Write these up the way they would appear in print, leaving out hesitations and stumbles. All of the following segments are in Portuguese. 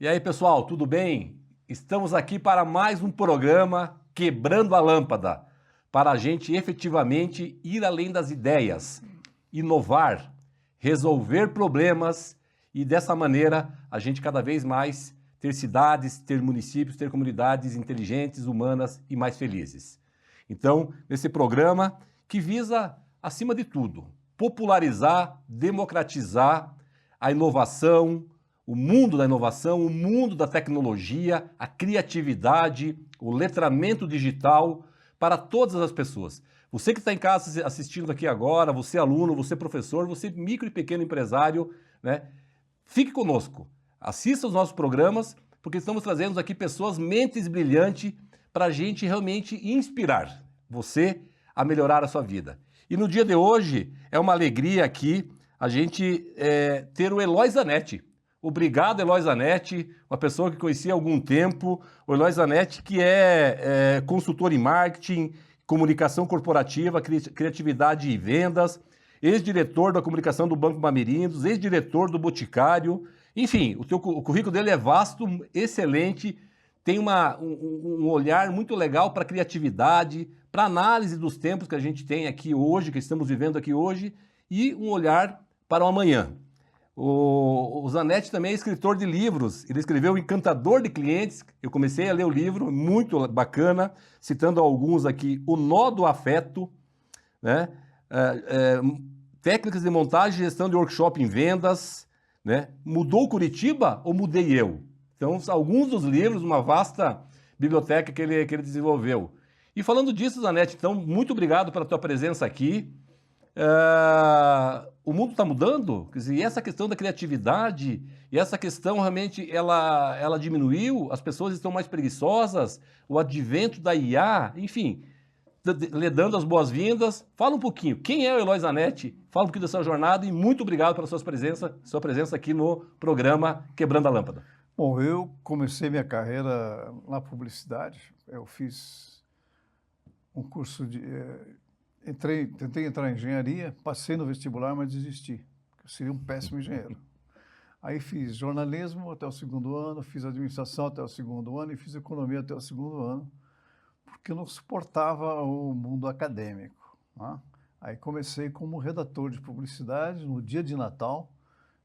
E aí, pessoal, tudo bem? Estamos aqui para mais um programa Quebrando a Lâmpada, para a gente efetivamente ir além das ideias, inovar, resolver problemas e dessa maneira a gente cada vez mais ter cidades, ter municípios, ter comunidades inteligentes, humanas e mais felizes. Então, nesse programa que visa, acima de tudo, popularizar, democratizar a inovação, o mundo da inovação, o mundo da tecnologia, a criatividade, o letramento digital para todas as pessoas. Você que está em casa assistindo aqui agora, você aluno, você professor, você micro e pequeno empresário, né? Fique conosco, assista os nossos programas, porque estamos trazendo aqui pessoas mentes brilhantes para a gente realmente inspirar você a melhorar a sua vida. E no dia de hoje é uma alegria aqui a gente ter o Eloy Zanetti. Obrigado, Eloy Zanetti, uma pessoa que conheci há algum tempo. O Eloy Zanetti, que é consultor em marketing, comunicação corporativa, criatividade e vendas, ex-diretor da comunicação do Banco Bamerindos, ex-diretor do Boticário. Enfim, o currículo dele é vasto, excelente, tem um olhar muito legal para criatividade, para análise dos tempos que a gente tem aqui hoje, que estamos vivendo aqui hoje, e um olhar para o amanhã. O Zanetti também é escritor de livros, ele escreveu Encantador de Clientes, eu comecei a ler o livro, muito bacana, citando alguns aqui, O Nó do Afeto, né? Técnicas de montagem e gestão de workshop em vendas, né? Mudou Curitiba ou mudei eu? Então, alguns dos livros, uma vasta biblioteca que ele desenvolveu. E falando disso, Zanetti, então, muito obrigado pela tua presença aqui. O mundo está mudando, quer dizer, e essa questão da criatividade, e essa questão realmente ela diminuiu, as pessoas estão mais preguiçosas, o advento da IA, enfim, lhe dando as boas-vindas. Fala um pouquinho, quem é o Eloy Zanetti? Fala um pouquinho da sua jornada e muito obrigado pela sua presença aqui no programa Quebrando a Lâmpada. Bom, eu comecei minha carreira na publicidade, eu fiz um curso de... tentei entrar em engenharia, passei no vestibular, mas desisti, porque eu seria um péssimo engenheiro. Aí fiz jornalismo até o segundo ano, fiz administração até o segundo ano e fiz economia até o segundo ano, porque eu não suportava o mundo acadêmico, né? Aí comecei como redator de publicidade no dia de Natal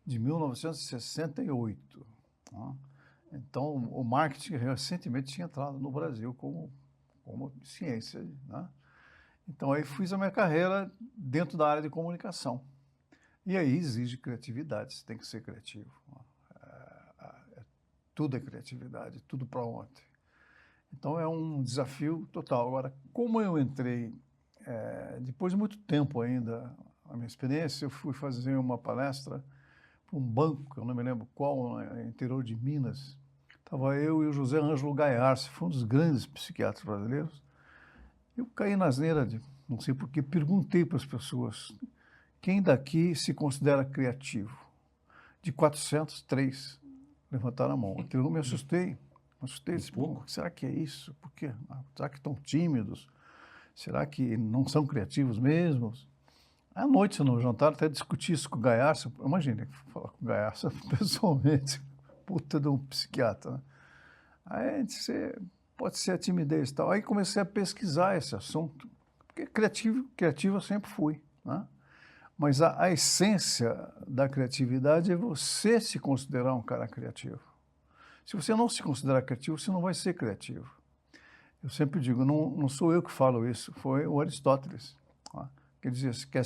de 1968. Né? Então, o marketing recentemente tinha entrado no Brasil como ciência, né? Então, aí fiz a minha carreira dentro da área de comunicação. E aí exige criatividade, você tem que ser criativo. Tudo é criatividade, tudo para ontem. Então, é um desafio total. Agora, como eu entrei, depois de muito tempo ainda, a minha experiência, eu fui fazer uma palestra para um banco, eu não me lembro qual, no interior de Minas. Estava eu e o José Ângelo Gaiarse, foi um dos grandes psiquiatras brasileiros. Eu caí na asneira de, não sei porquê, perguntei para as pessoas, quem daqui se considera criativo? De 400, 3 levantaram a mão. Eu me assustei, disse, pô, será que é isso? Por quê? Será que estão tímidos? Será que não são criativos mesmo? À noite, no jantar, até discuti isso com o Gaiarsa. Imagina, falar com o Gaiarsa pessoalmente, puta de um psiquiatra, né? Aí a gente disse, pode ser a timidez e tal. Aí comecei a pesquisar esse assunto, porque criativo eu sempre fui, né? Mas a essência da criatividade é você se considerar um cara criativo. Se você não se considerar criativo, você não vai ser criativo. Eu sempre digo, não sou eu que falo isso, foi o Aristóteles, né? Que dizia, se quer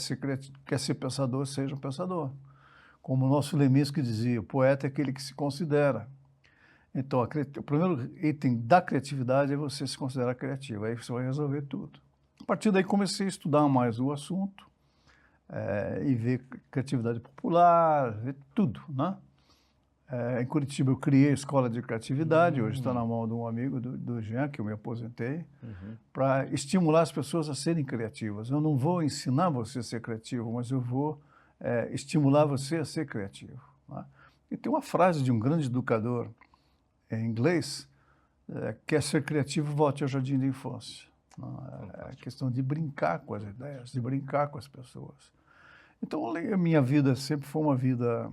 ser pensador, seja um pensador. Como o nosso Leminski dizia, o poeta é aquele que se considera. Então, o primeiro item da criatividade é você se considerar criativo, aí você vai resolver tudo. A partir daí comecei a estudar mais o assunto, e ver criatividade popular, ver tudo, né? Em Curitiba eu criei a Escola de Criatividade, hoje está na mão de um amigo do Jean, que eu me aposentei, para estimular as pessoas a serem criativas. Eu não vou ensinar você a ser criativo, mas eu vou estimular você a ser criativo, né? E tem uma frase de um grande educador em inglês, quer ser criativo, volte ao jardim da infância. É a questão de brincar com as ideias, de brincar com as pessoas. Então, a minha vida sempre foi uma vida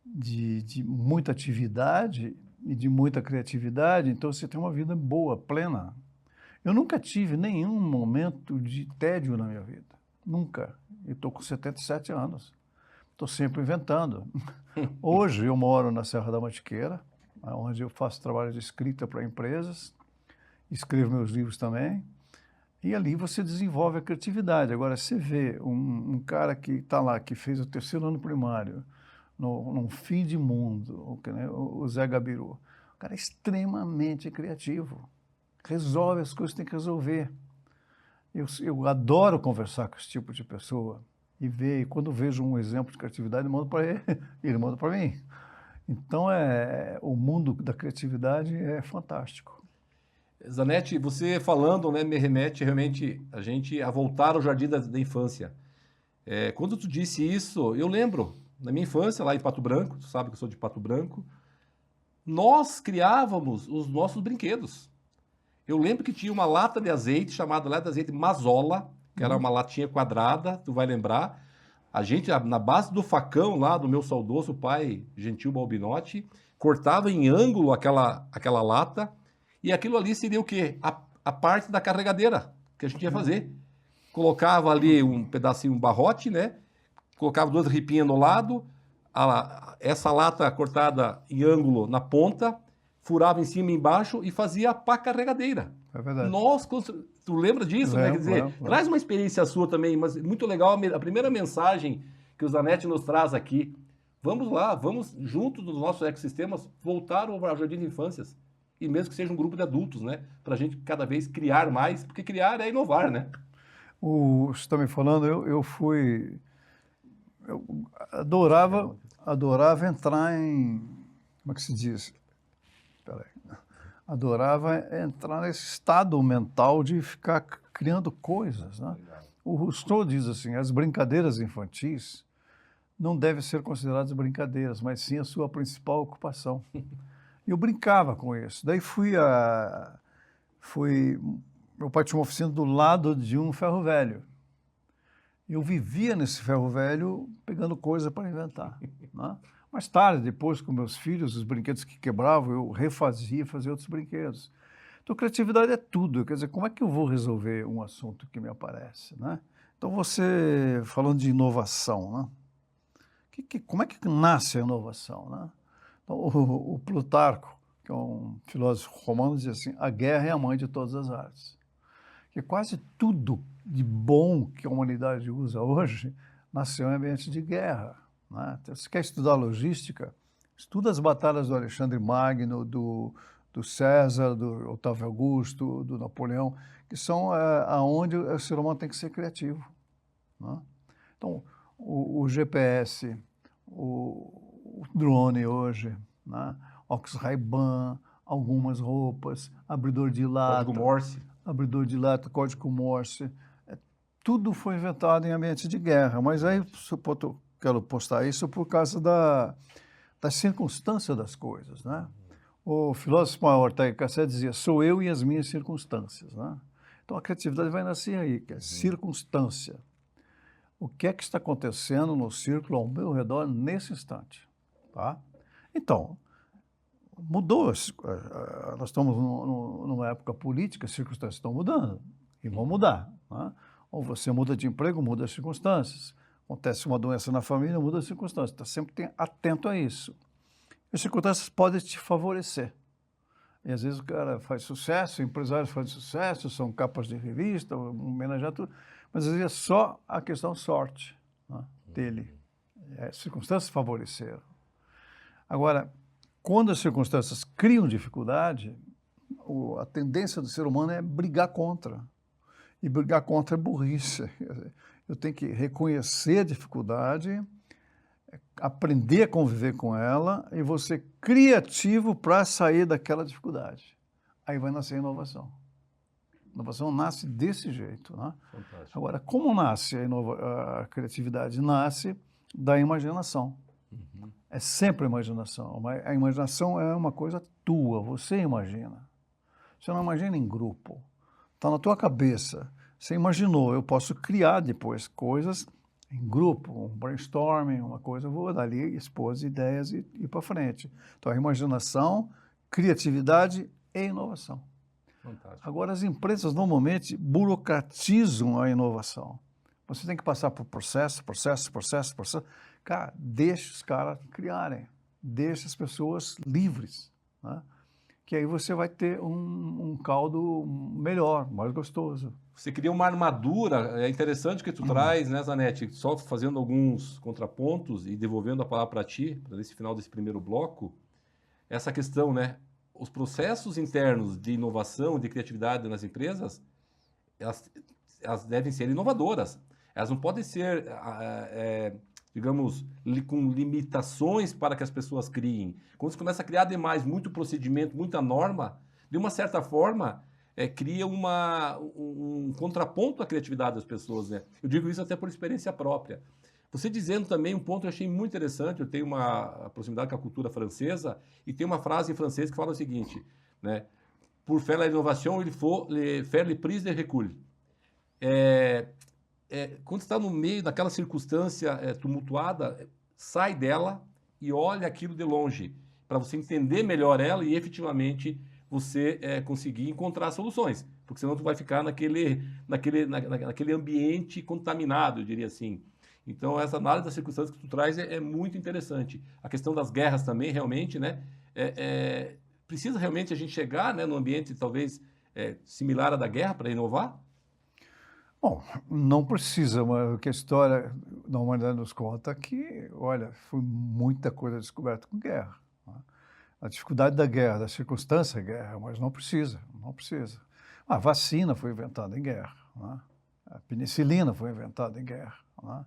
de muita atividade e de muita criatividade, então você tem uma vida boa, plena. Eu nunca tive nenhum momento de tédio na minha vida. Nunca. Eu estou com 77 anos. Estou sempre inventando. Hoje eu moro na Serra da Mantiqueira, onde eu faço trabalho de escrita para empresas, escrevo meus livros também, e ali você desenvolve a criatividade. Agora, você vê um cara que está lá, que fez o 3º ano primário, num fim de mundo, né, o Zé Gabiru, o cara é extremamente criativo, resolve as coisas que tem que resolver. Eu adoro conversar com esse tipo de pessoa e ver, e quando vejo um exemplo de criatividade, eu mando para ele, ele manda para mim. Então, o mundo da criatividade é fantástico. Zanetti, você falando, né, me remete realmente a gente a voltar ao jardim da infância. Quando tu disse isso, eu lembro, na minha infância, lá em Pato Branco, tu sabe que eu sou de Pato Branco, nós criávamos os nossos brinquedos. Eu lembro que tinha uma lata de azeite, chamada lata de azeite Mazola, que era uma latinha quadrada, tu vai lembrar. A gente, na base do facão lá do meu saudoso pai, Gentil Balbinotti, cortava em ângulo aquela lata, e aquilo ali seria o quê? A parte da carregadeira que a gente ia fazer. Colocava ali um pedacinho, um barrote, né? Colocava 2 ripinhas no lado, essa lata cortada em ângulo na ponta, furava em cima e embaixo e fazia a pá carregadeira. É verdade. Tu lembra disso, né? Quer dizer, traz uma experiência sua também, mas muito legal a primeira mensagem que o Zanetti nos traz aqui. Vamos lá, vamos, junto dos nossos ecossistemas, voltar ao jardim de infâncias. E mesmo que seja um grupo de adultos, né? Para a gente cada vez criar mais, porque criar é inovar, né? Você está me falando, eu adorava entrar em, como é que se diz? Peraí. Adorava entrar nesse estado mental de ficar criando coisas, né? O Rousseau diz assim, as brincadeiras infantis não devem ser consideradas brincadeiras, mas sim a sua principal ocupação. Eu brincava com isso. Daí meu pai tinha uma oficina do lado de um ferro velho. Eu vivia nesse ferro velho pegando coisa para inventar, né? Mais tarde, depois com meus filhos, os brinquedos que quebravam, eu refazia, fazia outros brinquedos. Então, criatividade é tudo. Quer dizer, como é que eu vou resolver um assunto que me aparece, né? Então, você, falando de inovação, né? Como é que nasce a inovação, né? Então, o Plutarco, que é um filósofo romano, diz assim, a guerra é a mãe de todas as artes. Que quase tudo de bom que a humanidade usa hoje nasceu em ambiente de guerra, né? Então, se quer estudar logística, estuda as batalhas do Alexandre Magno, do César, do Otávio Augusto, do Napoleão, que são aonde o ser humano tem que ser criativo, né? Então, o GPS, o drone hoje, né? Ox-Ray-Ban, algumas roupas, abridor de lata. Código Morse. Abridor de lata, código Morse. Tudo foi inventado em ambiente de guerra, mas aí eu quero postar isso por causa da circunstância das coisas, né? O filósofo maior, Ortega Gasset, dizia, sou eu e as minhas circunstâncias, né? Então a criatividade vai nascer aí, que é circunstância. O que é que está acontecendo no círculo ao meu redor nesse instante, tá? Então, mudou, nós estamos numa época política, as circunstâncias estão mudando e vão mudar, né? Ou você muda de emprego, muda as circunstâncias. Acontece uma doença na família, muda as circunstâncias. Está sempre atento a isso. As circunstâncias podem te favorecer. E às vezes o cara faz sucesso, empresários fazem sucesso, são capas de revista, homenagear tudo, mas às vezes é só a questão sorte, né, dele. As circunstâncias favoreceram. Agora, quando as circunstâncias criam dificuldade, a tendência do ser humano é brigar contra. E brigar contra é burrice. Eu tenho que reconhecer a dificuldade, aprender a conviver com ela e vou ser criativo para sair daquela dificuldade. Aí vai nascer a inovação. A inovação nasce desse jeito, né? Fantástico. Agora, como nasce a criatividade? Nasce da imaginação. Uhum. É sempre a imaginação. A imaginação é uma coisa tua, você imagina. Você não imagina em grupo. Está na tua cabeça. Você imaginou, eu posso criar depois coisas em grupo, um brainstorming, uma coisa, eu vou dali expor as ideias e ir para frente. Então, a imaginação criatividade e inovação. Fantástico. Agora, as empresas normalmente burocratizam a inovação. Você tem que passar por processo. Cara, deixa os caras criarem, deixa as pessoas livres, né? Que aí você vai ter um caldo melhor, mais gostoso. Você cria uma armadura, é interessante que tu traz, né, Zanetti? Só fazendo alguns contrapontos e devolvendo a palavra para ti, nesse final desse primeiro bloco, essa questão, né? Os processos internos de inovação, de criatividade nas empresas, elas devem ser inovadoras. Elas não podem ser, digamos, com limitações para que as pessoas criem. Quando você começa a criar demais muito procedimento, muita norma, de uma certa forma, cria um contraponto à criatividade das pessoas, né? Eu digo isso até por experiência própria. Você dizendo também um ponto que eu achei muito interessante, eu tenho uma proximidade com a cultura francesa, e tem uma frase em francês que fala o seguinte, né? Pour faire la innovation, il faut faire les prises de recul. Quando está no meio daquela circunstância tumultuada, sai dela e olha aquilo de longe, para você entender melhor ela e efetivamente você conseguir encontrar soluções, porque senão tu vai ficar naquele ambiente contaminado, eu diria assim. Então, essa análise das circunstâncias que tu traz é muito interessante. A questão das guerras também, realmente, né? Precisa realmente a gente chegar, né, num ambiente talvez similar à da guerra para inovar? Bom, não precisa, mas que a história da humanidade nos conta que, olha, foi muita coisa descoberta com guerra, né? A dificuldade da guerra, da circunstância da guerra, mas não precisa. A vacina foi inventada em guerra, né? A penicilina foi inventada em guerra, né?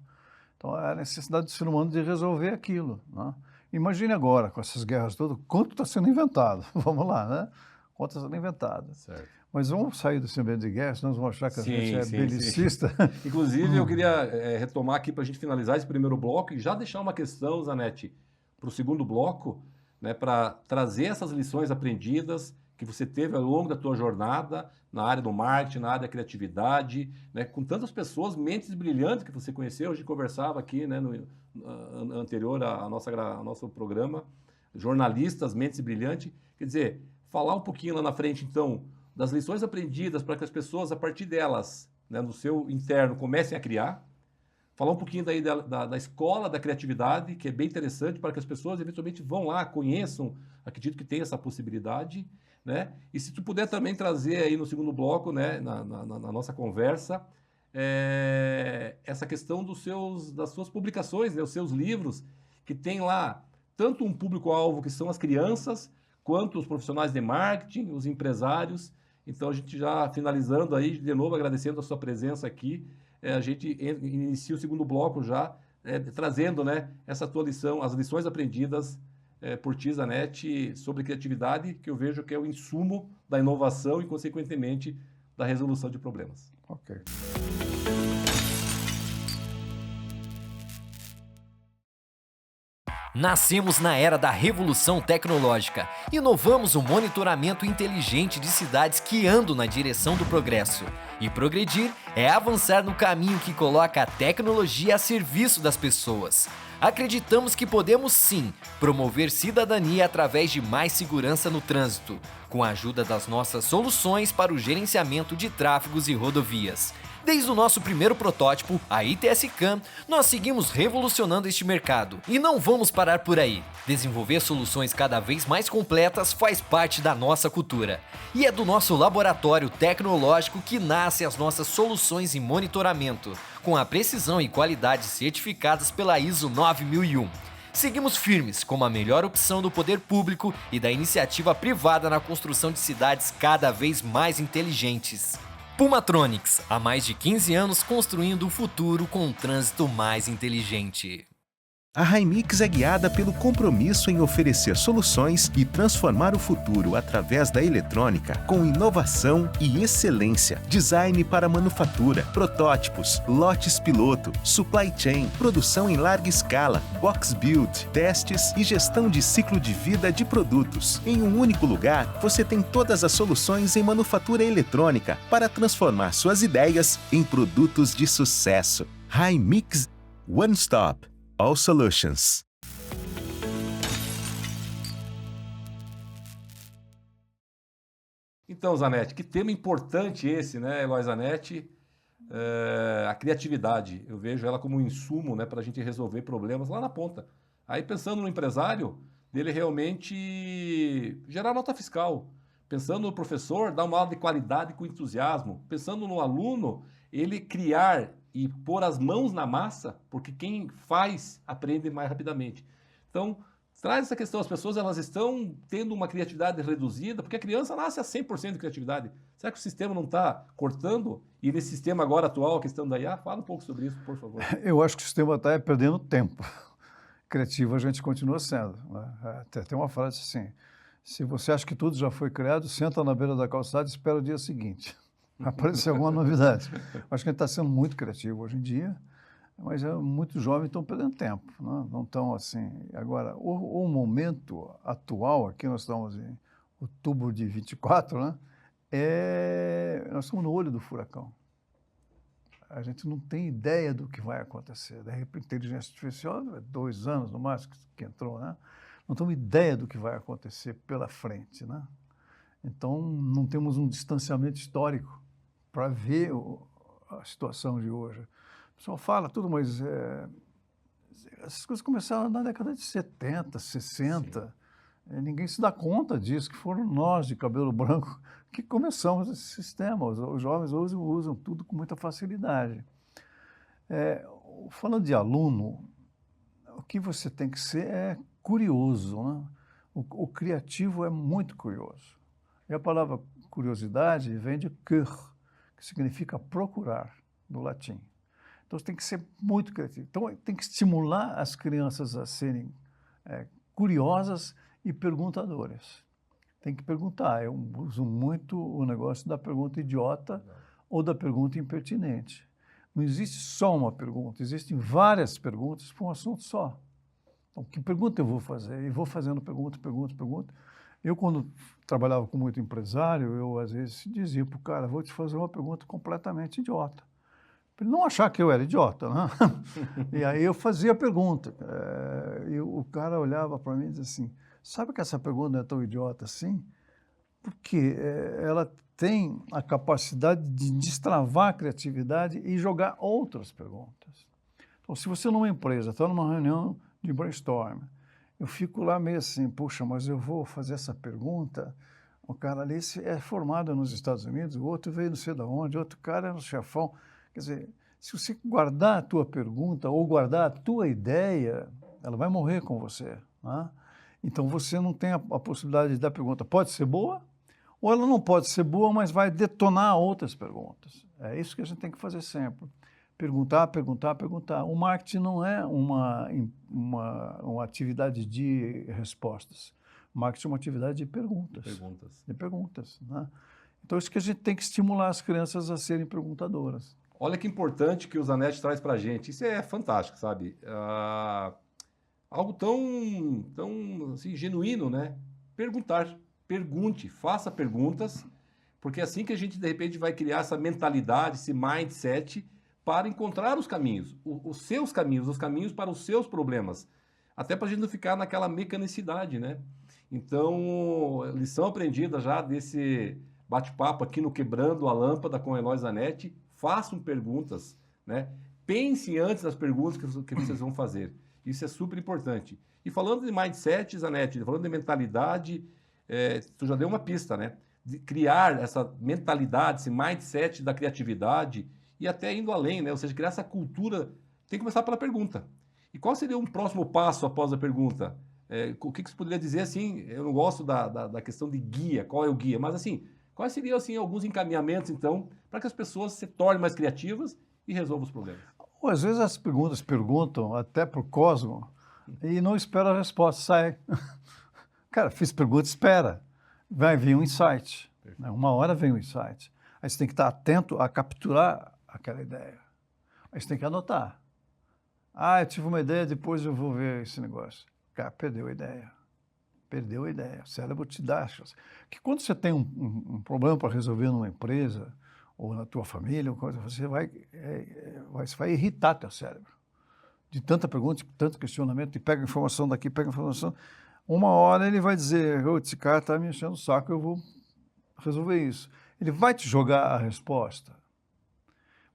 Então, é a necessidade do ser humano de resolver aquilo, né? Imagine agora, com essas guerras todas, quanto está sendo inventado. Vamos lá, né? Quanto está sendo inventado. Certo. Mas vamos sair desse ambiente de guerra, senão vamos achar que a gente é belicista. Inclusive, eu queria retomar aqui para a gente finalizar esse primeiro bloco e já deixar uma questão, Zanetti, para o segundo bloco, né, para trazer essas lições aprendidas que você teve ao longo da tua jornada na área do marketing, na área da criatividade, né, com tantas pessoas, mentes brilhantes que você conheceu. A gente conversava aqui, né, no anterior ao nosso programa, jornalistas, mentes brilhantes. Quer dizer, falar um pouquinho lá na frente, então, das lições aprendidas para que as pessoas, a partir delas, né, no seu interno, comecem a criar. Falar um pouquinho daí da escola da criatividade, que é bem interessante para que as pessoas eventualmente vão lá, conheçam, acredito que tem essa possibilidade, né? E se tu puder também trazer aí no segundo bloco, né, na nossa conversa, essa questão das suas publicações, né, os seus livros, que tem lá tanto um público-alvo que são as crianças, quanto os profissionais de marketing, os empresários. Então, a gente já finalizando aí, de novo agradecendo a sua presença aqui, a gente inicia o segundo bloco já, trazendo, né, essa tua lição, as lições aprendidas por ti, Zanetti, sobre criatividade, que eu vejo que é o insumo da inovação e, consequentemente, da resolução de problemas. Ok. Nascemos na era da revolução tecnológica. Inovamos o monitoramento inteligente de cidades que andam na direção do progresso. E progredir é avançar no caminho que coloca a tecnologia a serviço das pessoas. Acreditamos que podemos sim promover cidadania através de mais segurança no trânsito, com a ajuda das nossas soluções para o gerenciamento de tráfegos e rodovias. Desde o nosso primeiro protótipo, a ITS-CAM, nós seguimos revolucionando este mercado e não vamos parar por aí. Desenvolver soluções cada vez mais completas faz parte da nossa cultura. E é do nosso laboratório tecnológico que nascem as nossas soluções em monitoramento, com a precisão e qualidade certificadas pela ISO 9001. Seguimos firmes como a melhor opção do poder público e da iniciativa privada na construção de cidades cada vez mais inteligentes. Pumatronics, há mais de 15 anos construindo o futuro com um trânsito mais inteligente. A Highmix é guiada pelo compromisso em oferecer soluções e transformar o futuro através da eletrônica com inovação e excelência. Design para manufatura, protótipos, lotes piloto, supply chain, produção em larga escala, box build, testes e gestão de ciclo de vida de produtos. Em um único lugar, você tem todas as soluções em manufatura eletrônica para transformar suas ideias em produtos de sucesso. Highmix One Stop. All Solutions. Então, Zanetti, que tema importante esse, né, Eloy Zanetti? A criatividade. Eu vejo ela como um insumo, né, para a gente resolver problemas lá na ponta. Aí, pensando no empresário, dele realmente gerar nota fiscal. Pensando no professor, dar uma aula de qualidade com entusiasmo. Pensando no aluno, ele criar e pôr as mãos na massa, porque quem faz aprende mais rapidamente. Então, traz essa questão, as pessoas elas estão tendo uma criatividade reduzida, porque a criança nasce a 100% de criatividade. Será que o sistema não está cortando? E nesse sistema agora atual, a questão da IA, fala um pouco sobre isso, por favor. Eu acho que o sistema está perdendo tempo. Criativo a gente continua sendo. Né? Tem uma frase assim, se você acha que tudo já foi criado, senta na beira da calçada e espera o dia seguinte. Vai aparecer alguma novidade. Acho que a gente está sendo muito criativo hoje em dia, mas muitos jovens estão perdendo tempo, né? Não estão assim. Agora, o momento atual, aqui nós estamos em outubro de 24, né? Nós estamos no olho do furacão. A gente não tem ideia do que vai acontecer. Da repente, inteligência artificial, 2 anos no máximo que entrou, né? Não temos ideia do que vai acontecer pela frente, né? Então, não temos um distanciamento histórico para ver a situação de hoje. O pessoal fala tudo, mas essas coisas começaram na década de 70, 60. Ninguém se dá conta disso, que foram nós, de cabelo branco, que começamos esse sistema. Os jovens hoje usam tudo com muita facilidade. Falando de aluno, o que você tem que ser é curioso, né? O criativo é muito curioso. E a palavra curiosidade vem de cur, que significa procurar, do latim. Então, você tem que ser muito criativo. Então, tem que estimular as crianças a serem curiosas e perguntadoras. Tem que perguntar. Eu uso muito o negócio da pergunta idiota ou da pergunta impertinente. Não existe só uma pergunta, existem várias perguntas para um assunto só. Então, que pergunta eu vou fazer? E vou fazendo pergunta. Eu, quando trabalhava com muito empresário, eu, às vezes, dizia para o cara, vou te fazer uma pergunta completamente idiota. Para ele não achar que eu era idiota, né? E aí eu fazia a pergunta. E o cara olhava para mim e dizia assim, sabe que essa pergunta não é tão idiota assim? Porque ela tem a capacidade de destravar a criatividade e jogar outras perguntas. Então, se você numa empresa está numa reunião de brainstorm, eu fico lá meio assim, puxa, mas eu vou fazer essa pergunta, o cara ali é formado nos Estados Unidos, o outro veio não sei de onde, outro cara é no chefão. Quer dizer, se você guardar a tua pergunta ou guardar a tua ideia, ela vai morrer com você, né? Então, você não tem a possibilidade de dar pergunta. Pode ser boa, ou ela não pode ser boa, mas vai detonar outras perguntas. É isso que a gente tem que fazer sempre. Perguntar. O marketing não é uma atividade de respostas. O marketing é uma atividade de perguntas. De perguntas, né? Então, isso que a gente tem que estimular as crianças a serem perguntadoras. Olha que importante que o Zanetti traz para a gente. Isso é fantástico, sabe? Algo tão assim, genuíno, né? Perguntar. Pergunte, faça perguntas, porque é assim que a gente, de repente, vai criar essa mentalidade, esse mindset para encontrar os caminhos, os seus caminhos, os caminhos para os seus problemas. Até para a gente não ficar naquela mecanicidade, né? Então, lição aprendida já desse bate-papo aqui no Quebrando a Lâmpada com o Eloy Zanetti. Façam perguntas, né? Pense antes das perguntas que vocês vão fazer. Isso é super importante. E falando de mindset, Zanetti, falando de mentalidade, tu já deu uma pista, né? De criar essa mentalidade, esse mindset da criatividade e até indo além, né? Ou seja, criar essa cultura, tem que começar pela pergunta. E qual seria um próximo passo após a pergunta? O que você poderia dizer, assim, eu não gosto da questão de guia, qual é o guia, mas assim, quais seriam, assim, alguns encaminhamentos, então, para que as pessoas se tornem mais criativas e resolvam os problemas? Ou, às vezes as perguntas perguntam até para o cosmo e não espera a resposta, sai. Cara, fiz pergunta, espera. Vai vir um insight. Né? Uma hora vem um insight. Aí você tem que estar atento a capturar aquela ideia. Aí você tem que anotar. Eu tive uma ideia, depois eu vou ver esse negócio. Cara, perdeu a ideia. Perdeu a ideia. O cérebro te dá a chance. Porque quando você tem um problema para resolver numa empresa ou na tua família, você vai irritar teu cérebro. De tanta pergunta, de tanto questionamento, e pega informação daqui, pega informação. Uma hora ele vai dizer, esse cara está me enchendo o saco, eu vou resolver isso. Ele vai te jogar a resposta.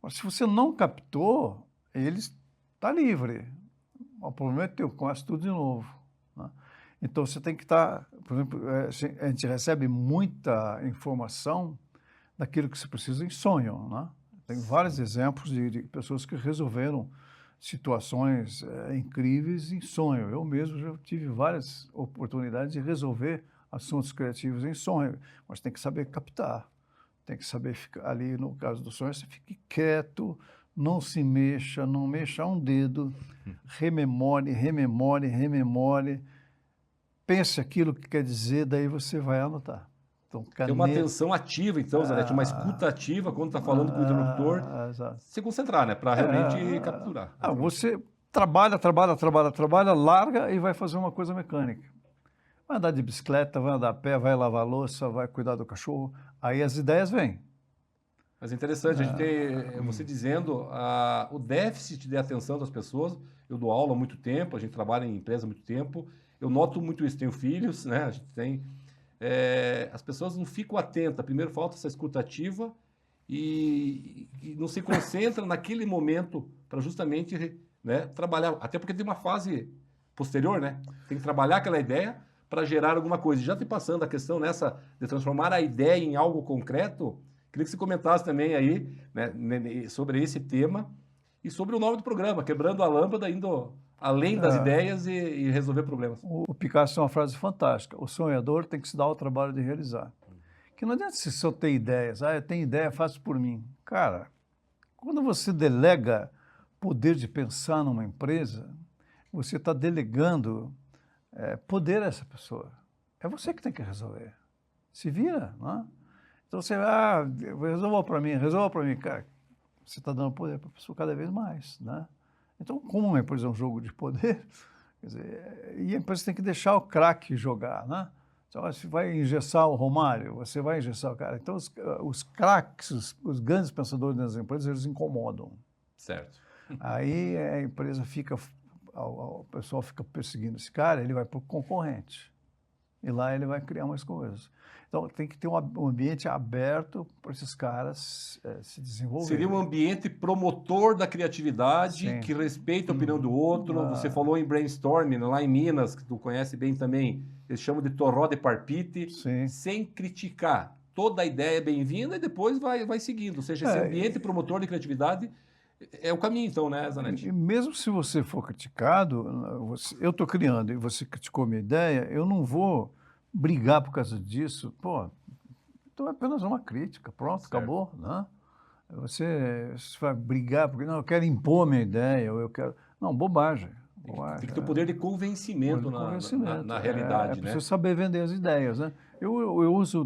Mas se você não captou, ele está livre. O problema é teu, começa tudo de novo. Né? Então, você tem que estar... Por exemplo, a gente recebe muita informação daquilo que se precisa em sonho. Né? Tem vários exemplos de pessoas que resolveram situações incríveis em sonho. Eu mesmo já tive várias oportunidades de resolver assuntos criativos em sonho, mas tem que saber captar, tem que saber ficar ali, no caso do sonho, você fique quieto, não se mexa, não mexa um dedo, rememore, pense aquilo que quer dizer, daí você vai anotar. Então, Tem uma atenção ativa, então, Zanetti, uma escuta ativa quando está falando com o interlocutor, se concentrar, né, para realmente capturar. Você trabalha, larga e vai fazer uma coisa mecânica. Vai andar de bicicleta, vai andar a pé, vai lavar louça, vai cuidar do cachorro, aí as ideias vêm. Mas é interessante a gente ter, você dizendo, o déficit de atenção das pessoas. Eu dou aula há muito tempo, a gente trabalha em empresa há muito tempo, eu noto muito isso, tenho filhos, né, a gente tem... as pessoas não ficam atentas, primeiro falta essa escuta ativa e não se concentram naquele momento para justamente, né, trabalhar, até porque tem uma fase posterior, né, tem que trabalhar aquela ideia para gerar alguma coisa. E já te passando a questão nessa de transformar a ideia em algo concreto, queria que você comentasse também aí, né, sobre esse tema e sobre o nome do programa, Quebrando a Lâmpada, indo além das ideias e resolver problemas. O Picasso tem uma frase fantástica: o sonhador tem que se dar o trabalho de realizar. Que não adianta se só ter ideias. Eu tenho ideia, faço por mim. Cara, quando você delega poder de pensar numa empresa, você está delegando poder a essa pessoa. É você que tem que resolver. Se vira, né? Então você, resolva para mim. Cara, você está dando poder para a pessoa cada vez mais, né? Então, como uma empresa é um jogo de poder, quer dizer, e a empresa tem que deixar o craque jogar, né? Então, você vai engessar o Romário, você vai engessar o cara. Então, os craques, os grandes pensadores das empresas, eles incomodam. Certo. Aí a empresa fica, o pessoal fica perseguindo esse cara, ele vai para o concorrente. E lá ele vai criar mais coisas. Então, tem que ter um ambiente aberto para esses caras se desenvolverem. Seria um ambiente promotor da criatividade, Sim. que respeita a opinião do outro. Você falou em brainstorming, lá em Minas, que tu conhece bem também, eles chamam de torró de parpite, sem criticar. Toda a ideia é bem-vinda e depois vai seguindo. Ou seja, esse ambiente promotor de criatividade é o caminho, então, né, Zanetti? E mesmo se você for criticado, eu estou criando e você criticou minha ideia, eu não vou brigar por causa disso. Pô, então é apenas uma crítica, pronto, certo. Acabou, né? Você vai brigar porque, não, eu quero impor minha ideia, ou eu quero... Não, bobagem. Tem que ter o poder de convencimento, na realidade, né? É preciso saber vender as ideias, né? Eu uso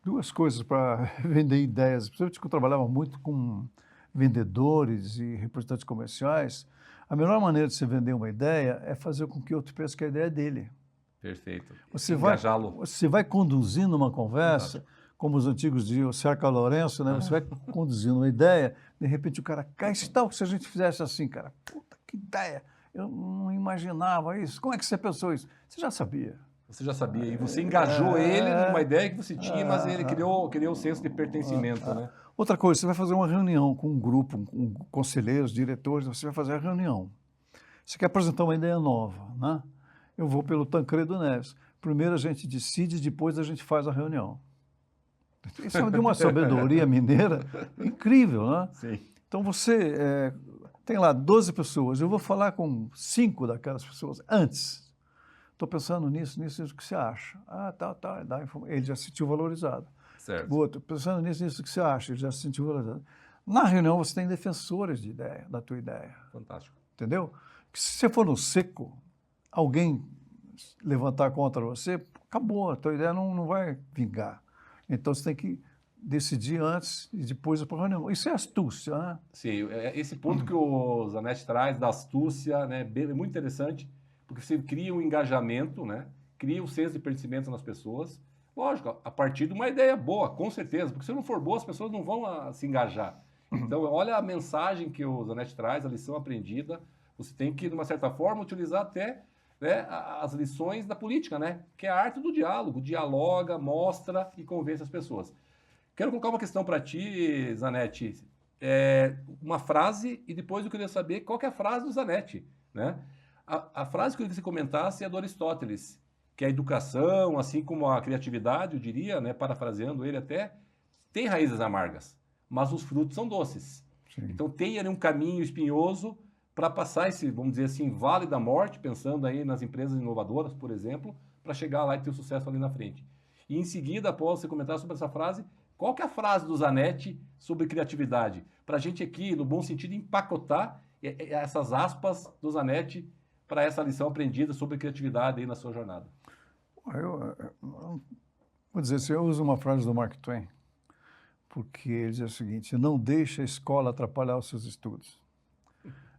duas coisas para vender ideias. Principalmente que eu trabalhava muito com vendedores e representantes comerciais. A melhor maneira de você vender uma ideia é fazer com que o outro pense que a ideia é dele. Perfeito. Você vai conduzindo uma conversa, como os antigos diziam, Cerca Lourenço, né? Você vai conduzindo uma ideia, de repente o cara cai, se tal, se a gente fizesse assim, cara, puta, que ideia, eu não imaginava isso, como é que você pensou isso? Você já sabia. Você já sabia, e você engajou ele numa ideia que você tinha, mas ele criou o senso de pertencimento, né? Outra coisa, você vai fazer uma reunião com um grupo, com conselheiros, diretores, você vai fazer a reunião. Você quer apresentar uma ideia nova, né? Eu vou pelo Tancredo Neves. Primeiro a gente decide, depois a gente faz a reunião. Isso é de uma sabedoria mineira incrível, né? Sim. Então você tem lá 12 pessoas, eu vou falar com 5 daquelas pessoas antes. Estou pensando nisso, o que você acha? Tá, ele já se sentiu valorizado. Certo. O outro, pensando nisso, o que você acha? Ele já se sentiu valorizado. Na reunião você tem defensores de ideia, da tua ideia. Fantástico. Entendeu? Porque se você for no seco, alguém levantar contra você, acabou, a tua ideia não vai vingar. Então você tem que decidir antes e depois ir para a reunião. Isso é astúcia, né? Sim, esse ponto que o Zanetti traz da astúcia, né, é muito interessante, porque você cria um engajamento, né, cria um senso de pertencimento nas pessoas. Lógico, a partir de uma ideia boa, com certeza, porque se não for boa, as pessoas não vão se engajar. Então, olha a mensagem que o Zanetti traz, a lição aprendida. Você tem que, de uma certa forma, utilizar até né, as lições da política, né? Que é a arte do diálogo, dialoga, mostra e convence as pessoas. Quero colocar uma questão para ti, Zanetti, uma frase e depois eu queria saber qual que é a frase do Zanetti, né? A frase que eu queria que você comentasse é do Aristóteles, que a educação, assim como a criatividade, eu diria, né, parafraseando ele até, tem raízes amargas, mas os frutos são doces. Sim. Então tem ali um caminho espinhoso para passar esse, vamos dizer assim, vale da morte, pensando aí nas empresas inovadoras, por exemplo, para chegar lá e ter sucesso ali na frente. E em seguida, após você comentar sobre essa frase, qual que é a frase do Zanetti sobre criatividade? Para a gente aqui, no bom sentido, empacotar essas aspas do Zanetti para essa lição aprendida sobre criatividade aí na sua jornada. Vou dizer assim, eu uso uma frase do Mark Twain, porque ele diz o seguinte: não deixe a escola atrapalhar os seus estudos.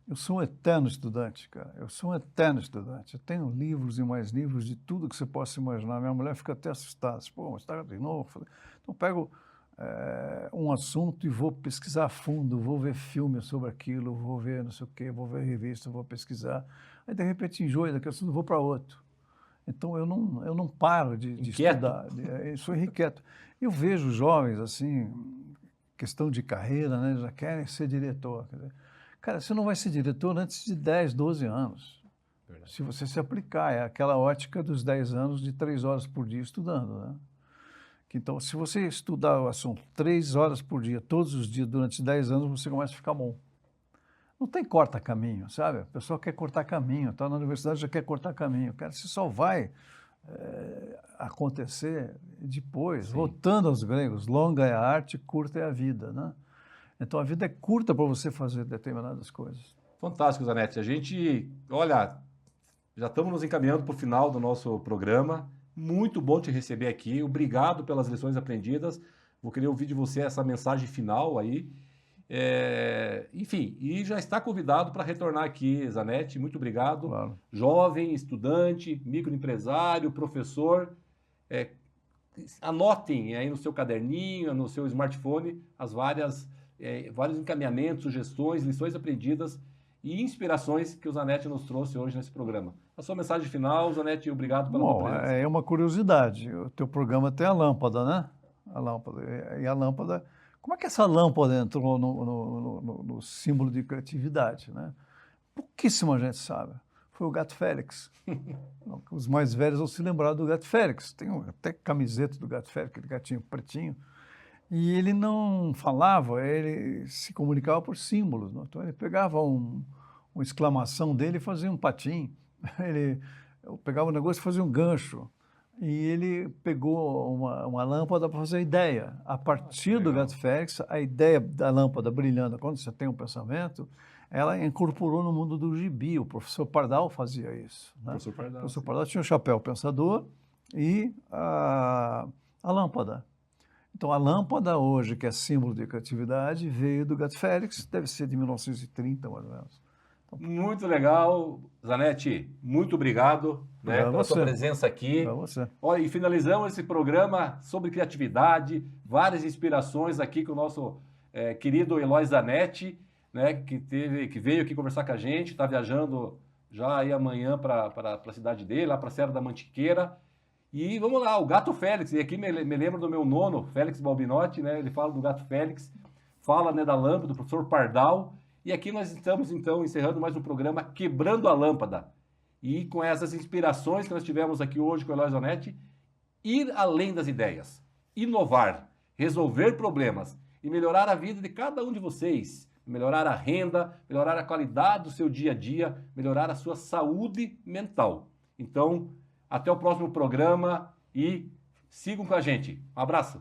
Eu sou um eterno estudante, cara. Eu sou um eterno estudante. Eu tenho livros e mais livros de tudo que você possa imaginar. Minha mulher fica até assustada. Pô, mas está de novo? Então, eu pego um assunto e vou pesquisar a fundo, vou ver filme sobre aquilo, vou ver não sei o quê, vou ver revista, vou pesquisar. Aí, de repente, enjoio daquele assunto, vou para outro. Então, eu não paro de estudar. Eu sou inquieto. Eu vejo jovens, assim, questão de carreira, né? Já querem ser diretor. Quer dizer, cara, você não vai ser diretor antes de 10, 12 anos. Verdade. Se você se aplicar, é aquela ótica dos 10 anos de 3 horas por dia estudando, né? Então, se você estudar o assunto 3 horas por dia, todos os dias, durante 10 anos, você começa a ficar bom. Não tem corta-caminho, sabe? A pessoa quer cortar caminho, está na universidade já quer cortar caminho. Cara, isso só vai acontecer depois, voltando aos gregos, longa é a arte, curta é a vida, né? Então, a vida é curta para você fazer determinadas coisas. Fantástico, Zanetti. A gente, olha, já estamos nos encaminhando para o final do nosso programa. Muito bom te receber aqui. Obrigado pelas lições aprendidas. Vou querer ouvir de você essa mensagem final aí. Enfim, e já está convidado para retornar aqui, Zanetti. Muito obrigado. Claro. Jovem, estudante, microempresário, professor. Anotem aí no seu caderninho, no seu smartphone, as vários encaminhamentos, sugestões, lições aprendidas e inspirações que o Zanetti nos trouxe hoje nesse programa. A sua mensagem final, Zanetti, obrigado pela sua presença. É uma curiosidade. O teu programa tem a lâmpada, né? A lâmpada. E a lâmpada... Como é que essa lâmpada entrou no símbolo de criatividade, né? Pouquíssima gente sabe. Foi o Gato Félix. Os mais velhos vão se lembrar do Gato Félix. Tem até camiseta do Gato Félix, aquele gatinho pretinho. E ele não falava, ele se comunicava por símbolos. Não? Então, ele pegava uma exclamação dele e fazia um patim. Ele pegava um negócio e fazia um gancho. E ele pegou uma lâmpada para fazer a ideia. A partir do Gato Félix, a ideia da lâmpada brilhando, quando você tem um pensamento, ela incorporou no mundo do gibi. O professor Pardal fazia isso. Né? O professor Pardal tinha o chapéu pensador e a lâmpada. Então, a lâmpada hoje, que é símbolo de criatividade, veio do Gato Félix, deve ser de 1930, mais ou menos. Então, muito legal, Zanetti, muito obrigado pela sua presença aqui. Olha, e finalizamos esse programa sobre criatividade, várias inspirações aqui com o nosso querido Eloy Zanetti, né, que veio aqui conversar com a gente, está viajando já aí amanhã para a cidade dele, lá para a Serra da Mantiqueira. E vamos lá, o Gato Félix, e aqui me lembro do meu nono, Félix Balbinotti, né, ele fala do Gato Félix, fala, né, da lâmpada, do professor Pardal. E aqui nós estamos, então, encerrando mais um programa Quebrando a Lâmpada. E com essas inspirações que nós tivemos aqui hoje com o Eloy Zanetti, ir além das ideias, inovar, resolver problemas e melhorar a vida de cada um de vocês, melhorar a renda, melhorar a qualidade do seu dia a dia, melhorar a sua saúde mental. Então, até o próximo programa e sigam com a gente. Um abraço.